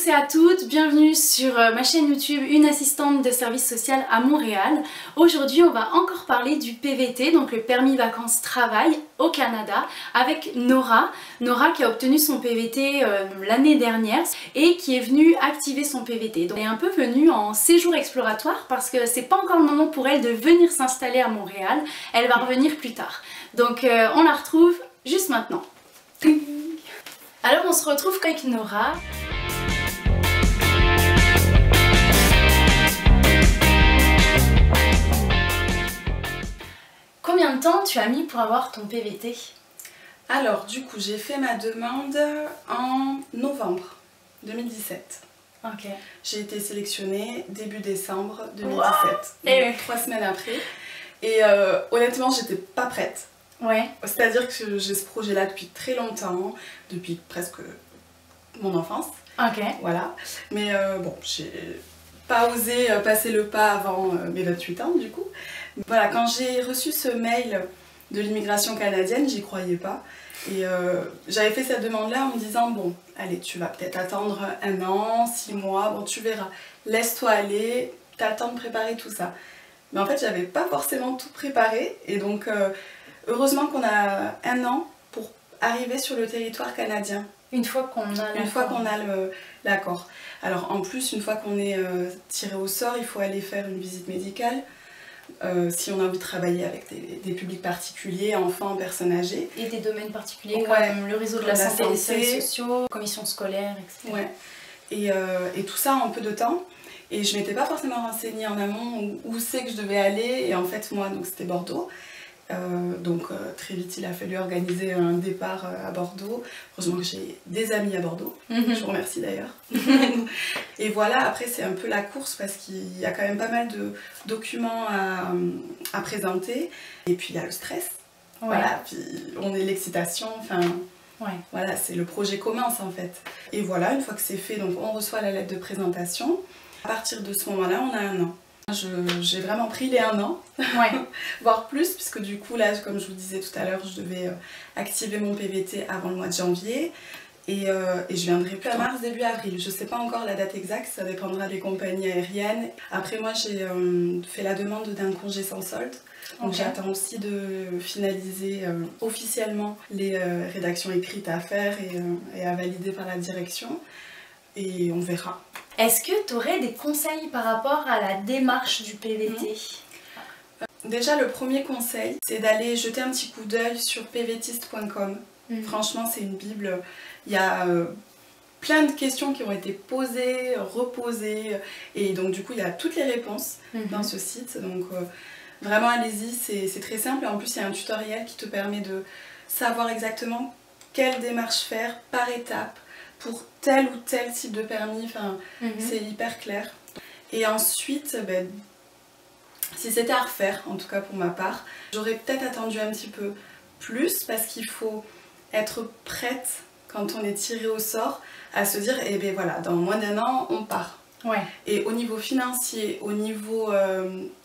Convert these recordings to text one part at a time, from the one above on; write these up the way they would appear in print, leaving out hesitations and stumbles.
tous et à toutes, bienvenue sur ma chaîne YouTube Une assistante de service social à Montréal. Aujourd'hui on va encore parler du PVT, donc le permis vacances travail au Canada, avec Nora. Nora qui a obtenu son PVT l'année dernière et qui est venue activer son PVT. Donc elle est un peu venue en séjour exploratoire parce que c'est pas encore le moment pour elle de venir s'installer à Montréal, elle va revenir plus tard. Donc on la retrouve juste maintenant. Alors on se retrouve avec Nora. Combien de temps tu as mis pour avoir ton PVT? Alors du coup j'ai fait ma demande en novembre 2017. Ok. J'ai été sélectionnée début décembre 2017, wow. donc 3 semaines après. Et honnêtement j'étais pas prête. Ouais. C'est-à-dire que j'ai ce projet là depuis très longtemps, depuis presque mon enfance. Ok. Voilà. Mais bon, j'ai pas osé passer le pas avant mes 28 ans du coup. Voilà, quand j'ai reçu ce mail de l'immigration canadienne, j'y croyais pas. Et j'avais fait cette demande-là en me disant, bon, allez, tu vas peut-être attendre 1 an, 6 mois, bon, tu verras. Laisse-toi aller, t'as le temps de préparer tout ça. Mais en fait, j'avais pas forcément tout préparé. Et donc, heureusement qu'on a 1 an pour arriver sur le territoire canadien. Une fois qu'on a l'accord. Alors en plus, une fois qu'on est tiré au sort, il faut aller faire une visite médicale si on a envie de travailler avec des publics particuliers, enfants, personnes âgées. Et des domaines particuliers ouais, comme le réseau de la santé, les services sociaux, commission scolaire, etc. Ouais. Et tout ça en peu de temps. Et je m'étais pas forcément renseignée en amont où c'est que je devais aller. Et en fait, moi, donc c'était Bordeaux. Donc très vite il a fallu organiser un départ à Bordeaux. Heureusement que j'ai des amis à Bordeaux, je vous remercie d'ailleurs. Et voilà, après c'est un peu la course parce qu'il y a quand même pas mal de documents à présenter. Et puis il y a le stress, ouais. Voilà, puis on est l'excitation, enfin ouais. Voilà, c'est le projet commence en fait. Et voilà, une fois que c'est fait, donc on reçoit la lettre de présentation. À partir de ce moment-là, on a 1 an. J'ai vraiment pris les 1 an, ouais. Voire plus, puisque du coup là, comme je vous disais tout à l'heure, je devais activer mon PVT avant le mois de janvier et je viendrai plus mars, début avril. Je sais pas encore la date exacte, ça dépendra des compagnies aériennes. Après moi j'ai fait la demande d'un congé sans solde, donc okay. J'attends aussi de finaliser officiellement les rédactions écrites à faire et à valider par la direction et on verra. Est-ce que tu aurais des conseils par rapport à la démarche du PVT? Déjà, le premier conseil, c'est d'aller jeter un petit coup d'œil sur pvtiste.com. Franchement, c'est une bible. Il y a plein de questions qui ont été posées, reposées. Et donc, du coup, il y a toutes les réponses dans ce site. Donc, vraiment, allez-y, c'est très simple. Et en plus, il y a un tutoriel qui te permet de savoir exactement quelle démarche faire par étape pour tel ou tel type de permis, enfin, c'est hyper clair. Et ensuite, ben, si c'était à refaire, en tout cas pour ma part, j'aurais peut-être attendu un petit peu plus parce qu'il faut être prête quand on est tiré au sort à se dire, eh bien voilà, dans moins d'1 an, on part. Ouais. Et au niveau financier, au niveau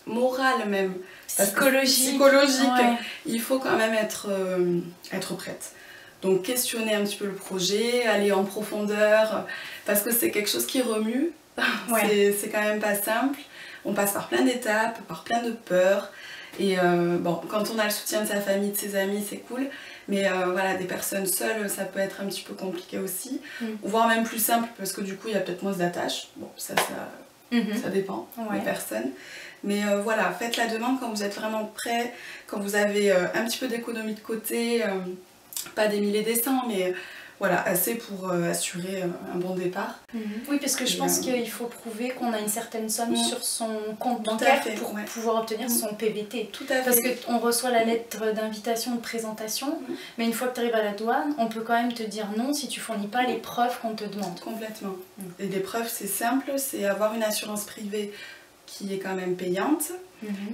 moral même, psychologique, ouais. Il faut quand même être prête. Donc questionner un petit peu le projet, aller en profondeur, parce que c'est quelque chose qui remue, ouais. C'est quand même pas simple. On passe par plein d'étapes, par plein de peurs. Et bon, quand on a le soutien de sa famille, de ses amis, c'est cool. Mais voilà, des personnes seules, ça peut être un petit peu compliqué aussi. Voire même plus simple, parce que du coup, il y a peut-être moins d'attaches. Bon, ça dépend des personnes. Mais voilà, faites la demande quand vous êtes vraiment prêt, quand vous avez un petit peu d'économie de côté. Pas des milliers des cents, mais voilà, assez pour assurer un bon départ. Oui, parce que je pense qu'il faut prouver qu'on a une certaine somme sur son compte bancaire pour pouvoir obtenir son PVT. Tout à fait. Parce qu'on reçoit la lettre d'invitation de présentation, mais une fois que tu arrives à la douane, on peut quand même te dire non si tu fournis pas les preuves qu'on te demande. Complètement. Et les preuves, c'est simple, c'est avoir une assurance privée qui est quand même payante.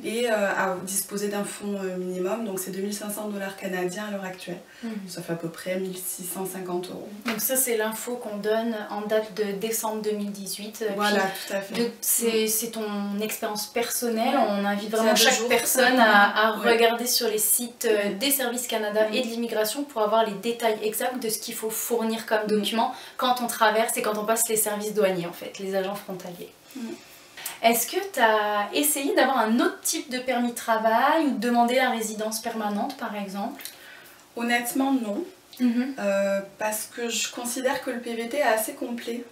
et à disposer d'un fonds minimum, donc c'est 2500 $ canadiens à l'heure actuelle. Ça fait à peu près 1650 €. Donc ça c'est l'info qu'on donne en date de décembre 2018. Voilà, tout à fait. C'est ton expérience personnelle, on invite vraiment chaque personne à regarder sur les sites des Services Canada et de l'immigration pour avoir les détails exacts de ce qu'il faut fournir comme document quand on traverse et quand on passe les services douaniers en fait, les agents frontaliers. Est-ce que tu as essayé d'avoir un autre type de permis de travail ou de demander la résidence permanente par exemple? Honnêtement non, parce que je considère que le PVT est assez complet.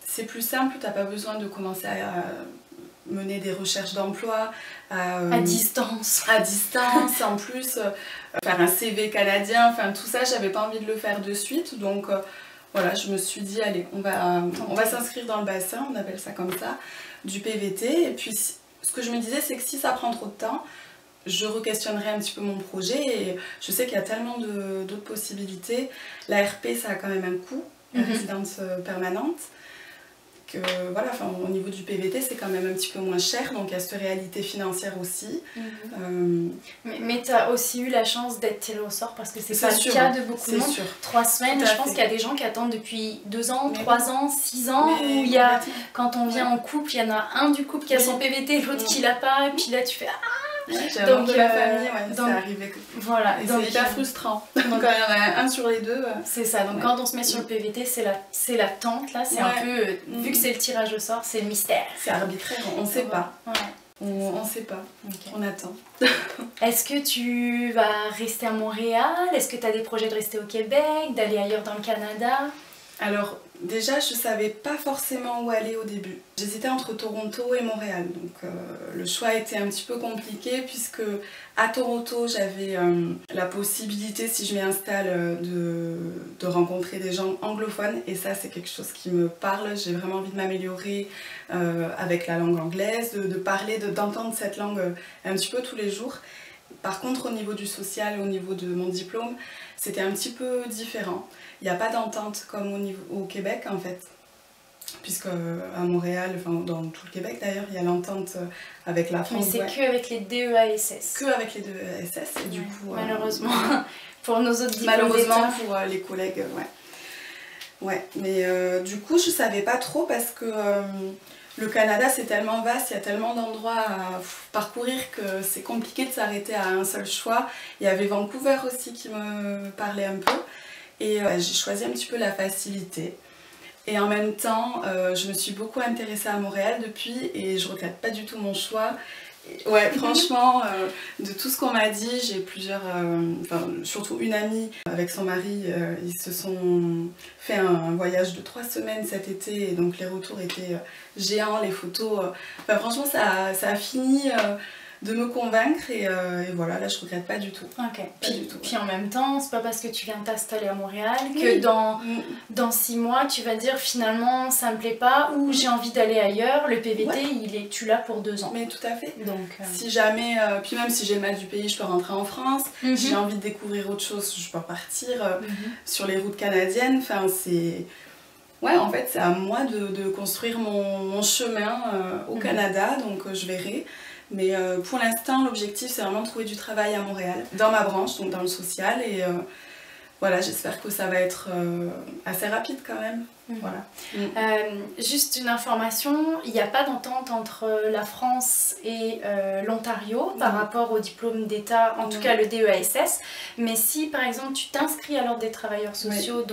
C'est plus simple, tu n'as pas besoin de commencer à mener des recherches d'emploi à distance. À distance, en plus, faire un CV canadien, enfin tout ça, j'avais pas envie de le faire de suite, donc voilà, je me suis dit, allez, on va s'inscrire dans le bassin, on appelle ça comme ça, du PVT, et puis ce que je me disais, c'est que si ça prend trop de temps, je re-questionnerai un petit peu mon projet, et je sais qu'il y a tellement d'autres possibilités. L'ARP, ça a quand même un coût, la résidence permanente, que voilà, au niveau du PVT, c'est quand même un petit peu moins cher, donc il y a cette réalité financière aussi. Mais tu as aussi eu la chance d'être tiré au sort, parce que c'est pas le cas de beaucoup de monde. 3 semaines, je pense qu'il y a des gens qui attendent depuis 2 ans, 3 ans, 6 ans, où il y a, quand on vient en couple, il y en a un du couple qui a son PVT, l'autre qui l'a pas, et puis là tu fais j'ai donc de la famille, c'est arrivé. Voilà, c'est hyper frustrant. Donc quand il y en a un sur les deux. C'est ça, donc quand on se met sur le PVT, c'est l'attente là, c'est un peu, vu que c'est le tirage au sort, c'est le mystère. C'est arbitraire, on sait pas. On sait pas, on attend. Est-ce que tu vas rester à Montréal? Est-ce que tu as des projets de rester au Québec, d'aller ailleurs dans le Canada? Alors déjà je savais pas forcément où aller au début. J'hésitais entre Toronto et Montréal, donc le choix était un petit peu compliqué puisque à Toronto j'avais la possibilité, si je m'y installe, de rencontrer des gens anglophones, et ça c'est quelque chose qui me parle. J'ai vraiment envie de m'améliorer avec la langue anglaise, de parler, d'entendre cette langue un petit peu tous les jours. Par contre au niveau du social, au niveau de mon diplôme, c'était un petit peu différent. Il n'y a pas d'entente comme au Québec en fait, puisque à Montréal, enfin dans tout le Québec d'ailleurs, il y a l'entente avec la France. Mais c'est que avec les DEASS. Que avec les DEASS, et du coup... malheureusement, pour nos autres diplômes malheureusement pour les collègues, ouais. Mais du coup je savais pas trop parce que le Canada c'est tellement vaste, il y a tellement d'endroits à parcourir que c'est compliqué de s'arrêter à un seul choix. Il y avait Vancouver aussi qui me parlait un peu. Et j'ai choisi un petit peu la facilité. Et en même temps, je me suis beaucoup intéressée à Montréal depuis, et je regrette pas du tout mon choix. Et, ouais, franchement, de tout ce qu'on m'a dit, j'ai plusieurs, surtout une amie avec son mari, ils se sont fait un voyage de 3 semaines cet été, et donc les retours étaient géants, les photos. Franchement, ça a fini de me convaincre, et voilà, là je regrette pas du tout. Puis en même temps, c'est pas parce que tu viens t'installer à Montréal que dans 6 mois tu vas dire finalement ça me plaît pas, ou j'ai envie d'aller ailleurs. Le PVT, tu l'as pour 2 ans. Mais tout à fait. Donc, si jamais, puis même si j'ai le mal du pays, je peux rentrer en France. Si j'ai envie de découvrir autre chose, je peux repartir sur les routes canadiennes. Enfin, c'est... Ouais, en fait, c'est à moi de construire mon chemin au Canada, donc je verrai. Mais pour l'instant, l'objectif, c'est vraiment de trouver du travail à Montréal, dans ma branche, donc dans le social, et voilà, j'espère que ça va être assez rapide quand même. Voilà. Juste une information, il n'y a pas d'entente entre la France et l'Ontario par rapport au diplôme d'État, en tout cas le DEASS, mais si par exemple tu t'inscris à l'Ordre des travailleurs sociaux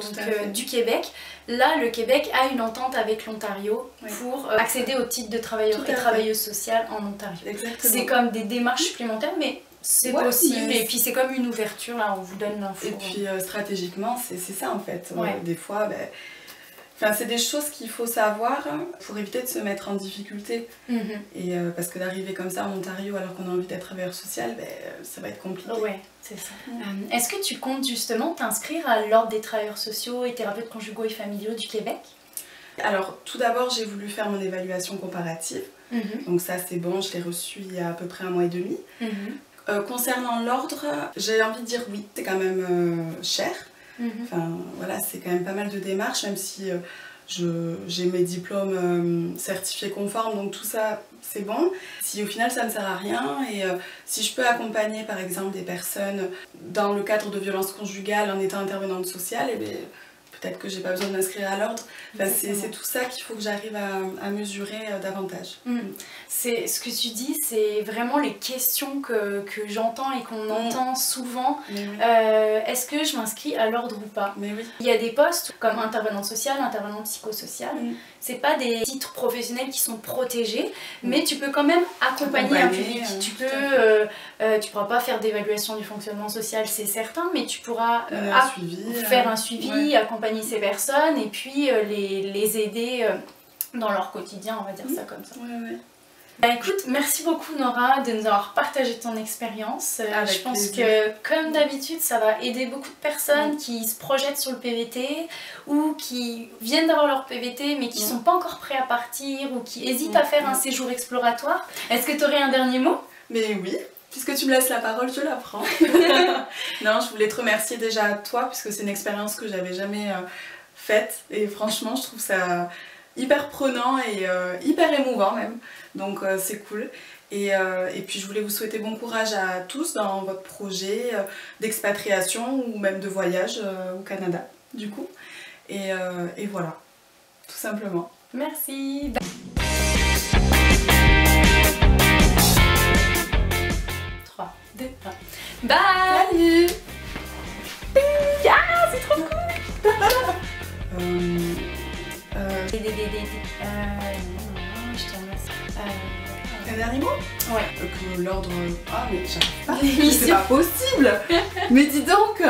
du Québec, là le Québec a une entente avec l'Ontario pour accéder au titre de travailleur et travailleuse sociale en Ontario. C'est comme des démarches supplémentaires, mais c'est possible, et puis c'est comme une ouverture, là on vous donne l'info. Et puis stratégiquement, c'est ça en fait. Des fois, c'est des choses qu'il faut savoir pour éviter de se mettre en difficulté. Et parce que d'arriver comme ça en Ontario alors qu'on a envie d'être travailleur social, ça va être compliqué. Ouais, c'est ça. Est-ce que tu comptes justement t'inscrire à l'Ordre des travailleurs sociaux et thérapeutes conjugaux et familiaux du Québec? Alors tout d'abord, j'ai voulu faire mon évaluation comparative. Donc ça c'est bon, je l'ai reçu il y a à peu près 1 mois et demi. Concernant l'ordre, j'ai envie de dire oui, c'est quand même cher. Enfin voilà, c'est quand même pas mal de démarches, même si j'ai mes diplômes certifiés conformes, donc tout ça, c'est bon. Si au final ça ne sert à rien et si je peux accompagner par exemple des personnes dans le cadre de violences conjugales en étant intervenante sociale, et bien, peut-être que j'ai pas besoin de m'inscrire à l'ordre. Enfin, c'est tout ça qu'il faut que j'arrive à mesurer davantage. C'est ce que tu dis, c'est vraiment les questions que j'entends et qu'on entend souvent. Est-ce que je m'inscris à l'ordre ou pas? Il y a des postes comme intervenant social, intervenant psychosocial. C'est pas des titres professionnels qui sont protégés, mais tu peux quand même accompagner un public. Tu pourras pas faire d'évaluation du fonctionnement social, c'est certain, mais tu pourras faire un suivi, accompagner ces personnes et puis les aider dans leur quotidien, on va dire ça comme ça. Bah écoute, merci beaucoup Nora de nous avoir partagé ton expérience. Je pense que comme d'habitude ça va aider beaucoup de personnes qui se projettent sur le PVT ou qui viennent d'avoir leur PVT mais qui sont pas encore prêts à partir ou qui hésitent à faire un séjour exploratoire. Est-ce que tu aurais un dernier mot? Mais oui, puisque tu me laisses la parole, je la prends. Non, je voulais te remercier déjà à toi puisque c'est une expérience que j'avais jamais faite et franchement je trouve ça hyper prenant et hyper émouvant même, donc c'est cool. Et puis je voulais vous souhaiter bon courage à tous dans votre projet d'expatriation ou même de voyage au Canada du coup. Et voilà, tout simplement. Merci. 3, 2, 1. Bye. Salut. Ah, c'est trop cool. Je te remercie. Un dernier mot? Ouais. Que l'ordre... Ah mais j'arrive pas. C'est pas possible. Mais dis donc.